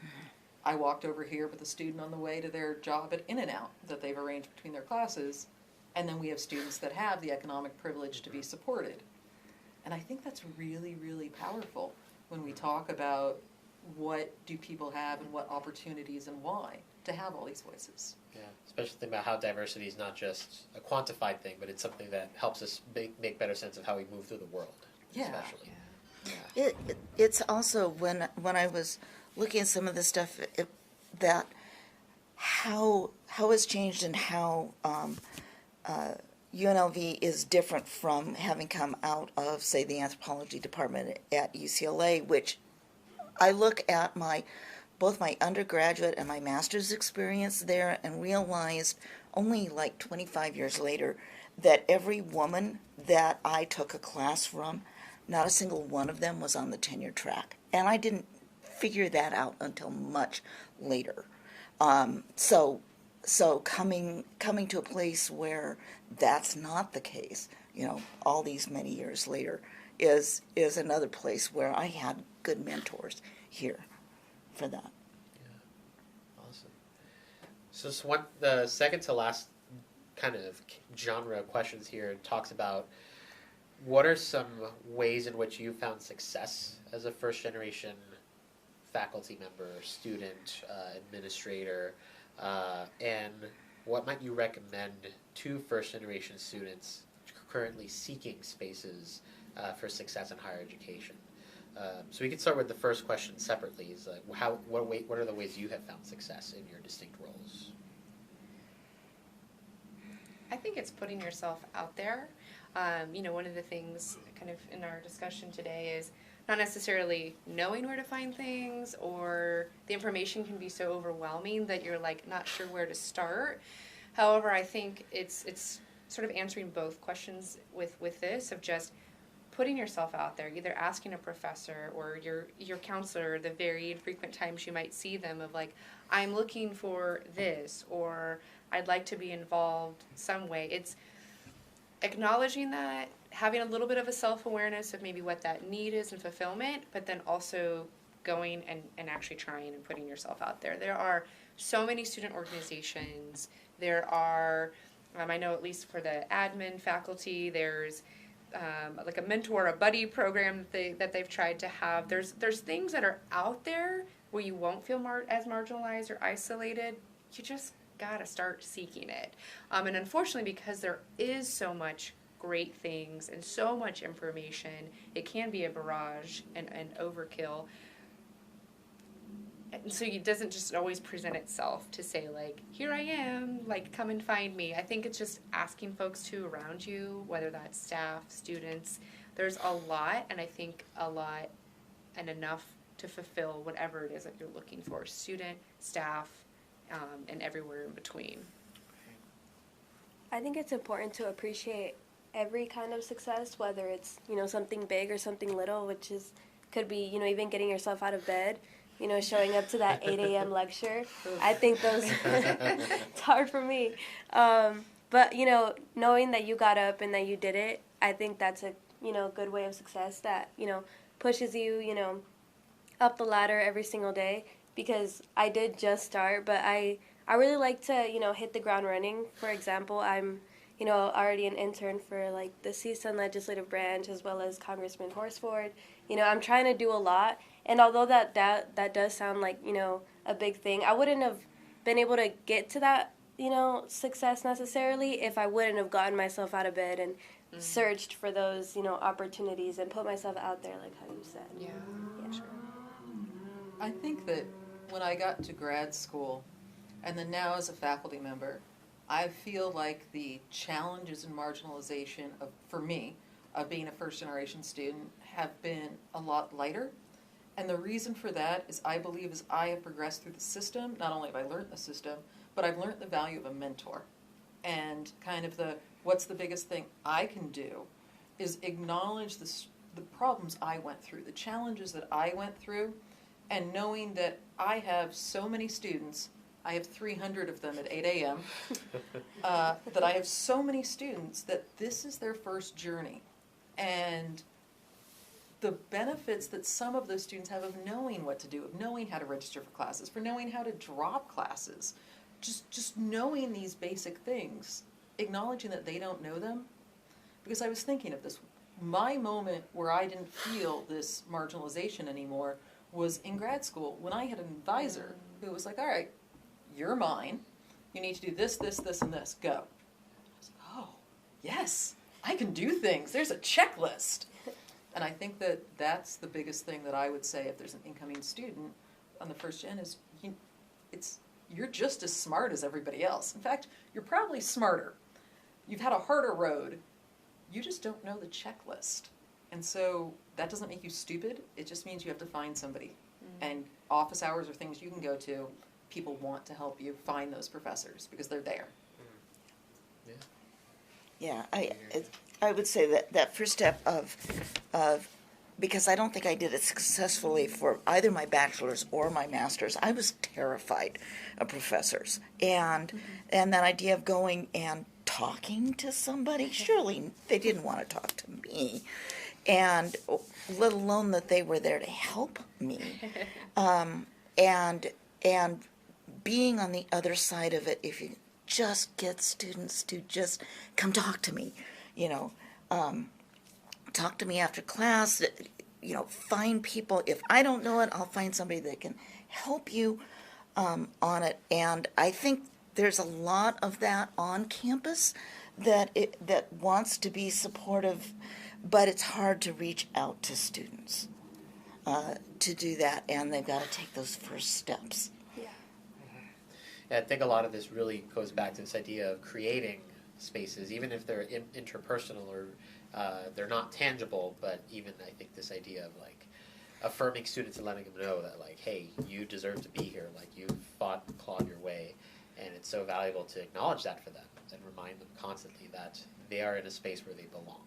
I walked over here with a student on the way to their job at In-N-Out that they've arranged between their classes. And then we have students that have the economic privilege to be supported. And I think that's really, really powerful when we talk about what do people have and what opportunities and why to have all these voices. Yeah, especially think about how diversity is not just a quantified thing, but it's something that helps us make better sense of how we move through the world. Yeah. Especially. It's also when I was looking at some of the stuff that how it's changed and how UNLV is different from having come out of, say, the anthropology department at UCLA, which I look at both my undergraduate and my master's experience there and realized only like 25 years later that every woman that I took a class from, not a single one of them was on the tenure track. And I didn't figure that out until much later. So coming to a place where that's not the case, all these many years later, is another place where I had good mentors here for that. Yeah, awesome. So the second to last kind of genre of questions here talks about what are some ways in which you found success as a first generation faculty member, student, administrator, and what might you recommend to first-generation students currently seeking spaces for success in higher education? So we can start with the first question separately. Is what are the ways you have found success in your distinct roles? I think it's putting yourself out there. One of the things kind of in our discussion today is not necessarily knowing where to find things, or the information can be so overwhelming that you're like not sure where to start. However, I think it's sort of answering both questions with this of just putting yourself out there, either asking a professor or your counselor the very infrequent times you might see them of like, I'm looking for this, or I'd like to be involved some way. It's acknowledging that, having a little bit of a self-awareness of maybe what that need is and fulfillment, but then also going and actually trying and putting yourself out there. There are so many student organizations. There are, I know at least for the admin faculty, there's like a mentor, a buddy program that they've tried to have. There's things that are out there where you won't feel as marginalized or isolated. You just gotta start seeking it. And unfortunately, because there is so much great things and so much information, it can be a barrage and overkill. And so it doesn't just always present itself to say like, here I am, like come and find me. I think it's just asking folks to around you, whether that's staff, students. There's a lot, and I think a lot and enough to fulfill whatever it is that you're looking for, student, staff, and everywhere in between. I think it's important to appreciate every kind of success, whether it's, something big or something little, which could be, even getting yourself out of bed, showing up to that 8 a.m. lecture. I think those, it's hard for me. But, knowing that you got up and that you did it, I think that's a, good way of success that, pushes you, up the ladder every single day. because I did just start, but I really like to, hit the ground running. For example, I'm, already an intern for like the CSUN legislative branch as well as Congressman Horsford. I'm trying to do a lot, and although that does sound like, a big thing, I wouldn't have been able to get to that, success necessarily if I wouldn't have gotten myself out of bed and searched for those, opportunities and put myself out there like how you said. Yeah. Yeah. I think that when I got to grad school, and then now as a faculty member, I feel like the challenges and marginalization for me, of being a first-generation student have been a lot lighter. And the reason for that is I believe as I have progressed through the system, not only have I learned the system, but I've learned the value of a mentor. And kind of what's the biggest thing I can do is acknowledge the problems I went through, the challenges that I went through, and knowing that I have so many students, I have 300 of them at 8 a.m., that I have so many students that this is their first journey. And the benefits that some of those students have of knowing what to do, of knowing how to register for classes, for knowing how to drop classes, just knowing these basic things, acknowledging that they don't know them. Because I was thinking of this, my moment where I didn't feel this marginalization anymore was in grad school when I had an advisor who was like, all right, you're mine. You need to do this, this, this, and this. Go. I was like, oh, yes, I can do things. There's a checklist. And I think that that's the biggest thing that I would say if there's an incoming student on the first gen is you're just as smart as everybody else. In fact, you're probably smarter. You've had a harder road. You just don't know the checklist. And so that doesn't make you stupid. It just means you have to find somebody. And office hours are things you can go to. People want to help you find those professors because they're there. Yeah, I would say that first step of because I don't think I did it successfully for either my bachelor's or my master's. I was terrified of professors, and that idea of going and talking to somebody. Surely they didn't want to talk to me, and let alone that they were there to help me, and being on the other side of it. If you just get students to just come talk to me, talk to me after class, find people. If I don't know it, I'll find somebody that can help you on it. And I think there's a lot of that on campus that wants to be supportive, but it's hard to reach out to students to do that, and they've got to take those first steps. Yeah, I think a lot of this really goes back to this idea of creating spaces, even if they're interpersonal or they're not tangible, but even I think this idea of like affirming students and letting them know that like, hey, you deserve to be here, like you've fought and clawed your way, and it's so valuable to acknowledge that for them and remind them constantly that they are in a space where they belong.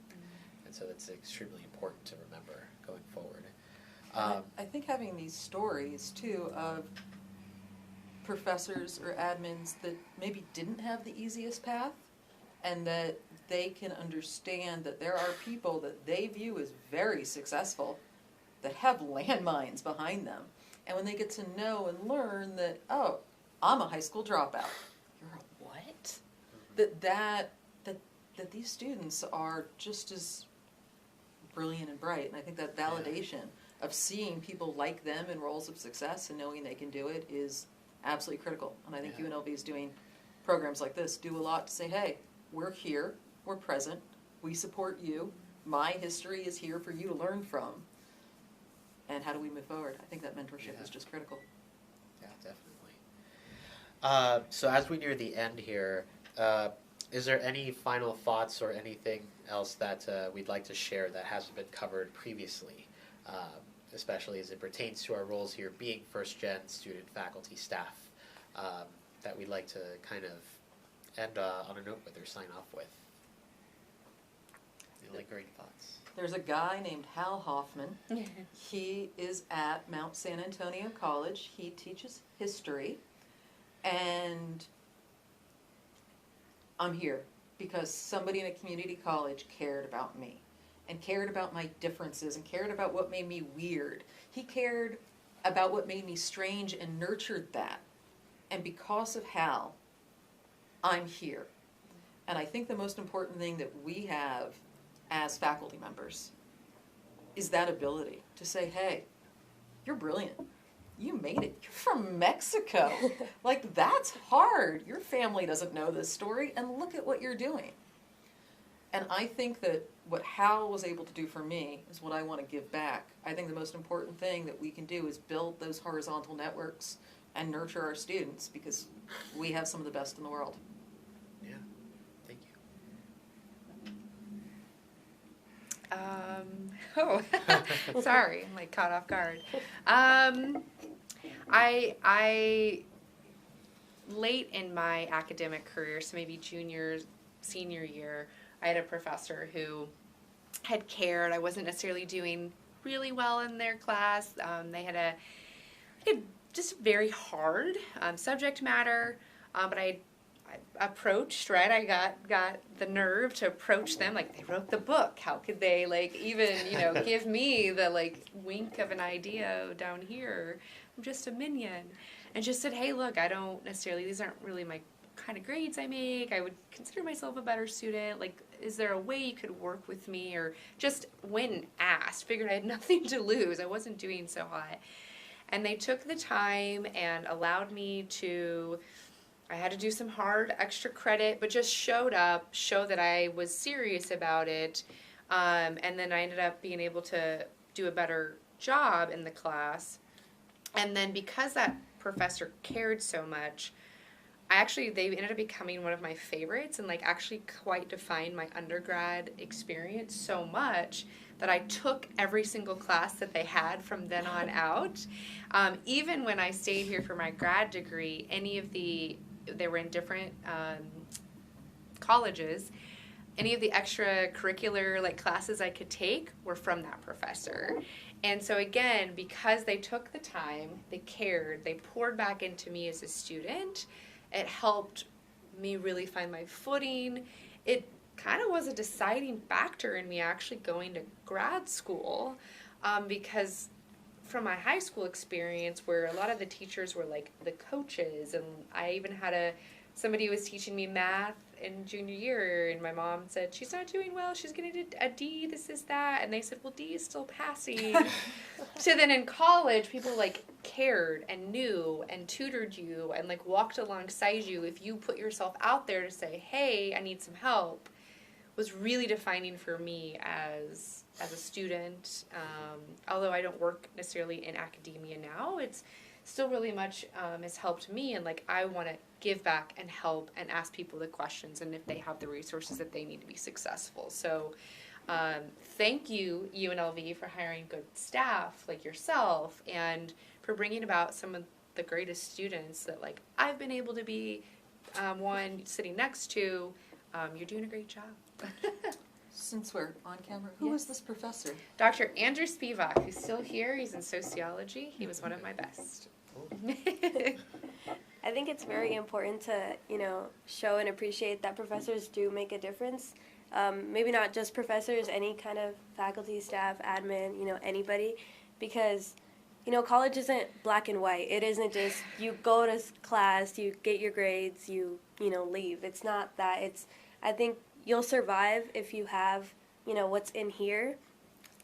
And so it's extremely important to remember going forward. I think having these stories too of professors or admins that maybe didn't have the easiest path, and that they can understand that there are people that they view as very successful that have landmines behind them. And when they get to know and learn that, oh, I'm a high school dropout. You're a what? That these students are just as brilliant and bright. And I think that validation of seeing people like them in roles of success and knowing they can do it is absolutely critical. And I think UNLV is doing programs like this, do a lot to say, hey, we're here, we're present, we support you, my history is here for you to learn from. And how do we move forward? I think that mentorship is just critical. Yeah, definitely. So as we near the end here, is there any final thoughts or anything else that we'd like to share that hasn't been covered previously, especially as it pertains to our roles here being first-gen student, faculty, staff, that we'd like to kind of end on a note with or sign off with? Any lingering thoughts? There's a guy named Hal Hoffman. He is at Mount San Antonio College. He teaches history. And I'm here because somebody in a community college cared about me and cared about my differences and cared about what made me weird. He cared about what made me strange and nurtured that. And because of Hal, I'm here. And I think the most important thing that we have as faculty members is that ability to say, hey, you're brilliant. You made it. You're from Mexico. Like, that's hard. Your family doesn't know this story, and look at what you're doing. And I think that what Hal was able to do for me is what I want to give back. I think the most important thing that we can do is build those horizontal networks and nurture our students, because we have some of the best in the world. Yeah, thank you. Sorry, I'm like caught off guard. I late in my academic career, so maybe senior year, I had a professor who had cared. I wasn't necessarily doing really well in their class. They had just very hard subject matter, but I approached, right? I got the nerve to approach them. Like, they wrote the book. How could they, like, even, give me the, like, wink of an idea down here? I'm just a minion. And just said, hey, look, I don't necessarily, these aren't really my kind of grades I make. I would consider myself a better student. Like, is there a way you could work with me? Or just went and asked. Figured I had nothing to lose. I wasn't doing so hot. And they took the time and allowed me to, I had to do some hard extra credit, but just show that I was serious about it. And then I ended up being able to do a better job in the class. And then because that professor cared so much, they ended up becoming one of my favorites, and like actually quite defined my undergrad experience so much that I took every single class that they had from then on out. Even when I stayed here for my grad degree, they were in different colleges. Any of the extracurricular like classes I could take were from that professor. And so again, because they took the time, they cared, they poured back into me as a student, it helped me really find my footing. It kind of was a deciding factor in me actually going to grad school, because from my high school experience where a lot of the teachers were like the coaches, and I even had somebody who was teaching me math in junior year, and my mom said, she's not doing well, she's getting a D, this is that, and they said, well, D is still passing. So then in college, people like cared and knew and tutored you and like walked alongside you if you put yourself out there to say, hey, I need some help, was really defining for me as a student. Although I don't work necessarily in academia now, it's still really much has helped me, and like I want to give back and help and ask people the questions, and if they have the resources that they need to be successful. So thank you, UNLV, for hiring good staff like yourself, and for bringing about some of the greatest students that like I've been able to be one sitting next to. You're doing a great job. Since we're on camera, who was this professor? Dr. Andrew Spivak, who's still here. He's in sociology. He was one of my best. I think it's very important to, show and appreciate that professors do make a difference. Maybe not just professors, any kind of faculty, staff, admin, anybody. Because, college isn't black and white. It isn't just you go to class, you get your grades, you leave. It's not that. I think you'll survive if you have, what's in here.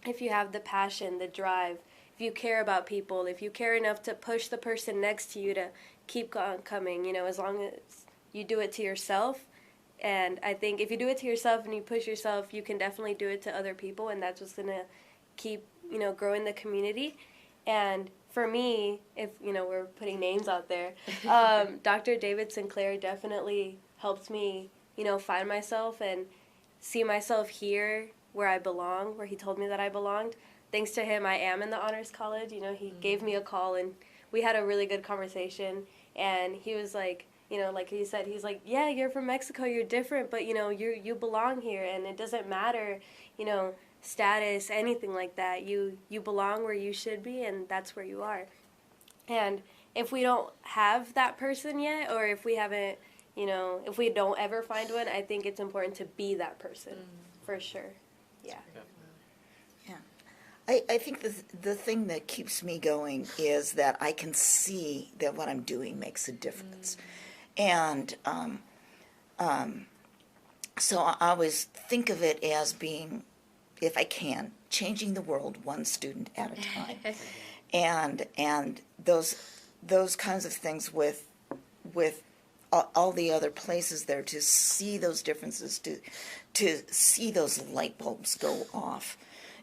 If you have the passion, the drive, if you care about people, if you care enough to push the person next to you to keep coming, as long as you do it to yourself. And I think if you do it to yourself and you push yourself, you can definitely do it to other people, and that's what's going to keep, growing the community. And for me, if, we're putting names out there, Dr. David Sinclair definitely helped me, find myself and see myself here where I belong, where he told me that I belonged. Thanks to him, I am in the Honors College. He gave me a call, and we had a really good conversation. And he was like, like he said, he's like, yeah, you're from Mexico, you're different, but, you belong here, and it doesn't matter, status, anything like that. You belong where you should be, and that's where you are. And if we don't have that person yet, or if we haven't, if we don't ever find one, I think it's important to be that person, for sure. Yeah. I think the thing that keeps me going is that I can see that what I'm doing makes a difference. And so I always think of it as being, if I can, changing the world one student at a time. And those kinds of things with all the other places there, to see those differences, to see those light bulbs go off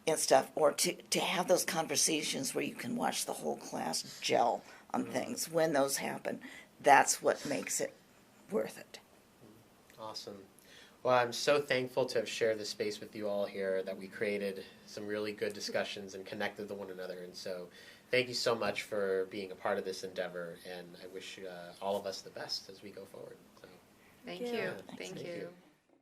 and stuff, or to have those conversations where you can watch the whole class gel on things. When those happen, that's what makes it worth it. Awesome. Well, I'm so thankful to have shared this space with you all here, that we created some really good discussions and connected to one another. And so thank you so much for being a part of this endeavor, and I wish all of us the best as we go forward. So, Thank Yeah. you. Thanks. Thank Thank you. you.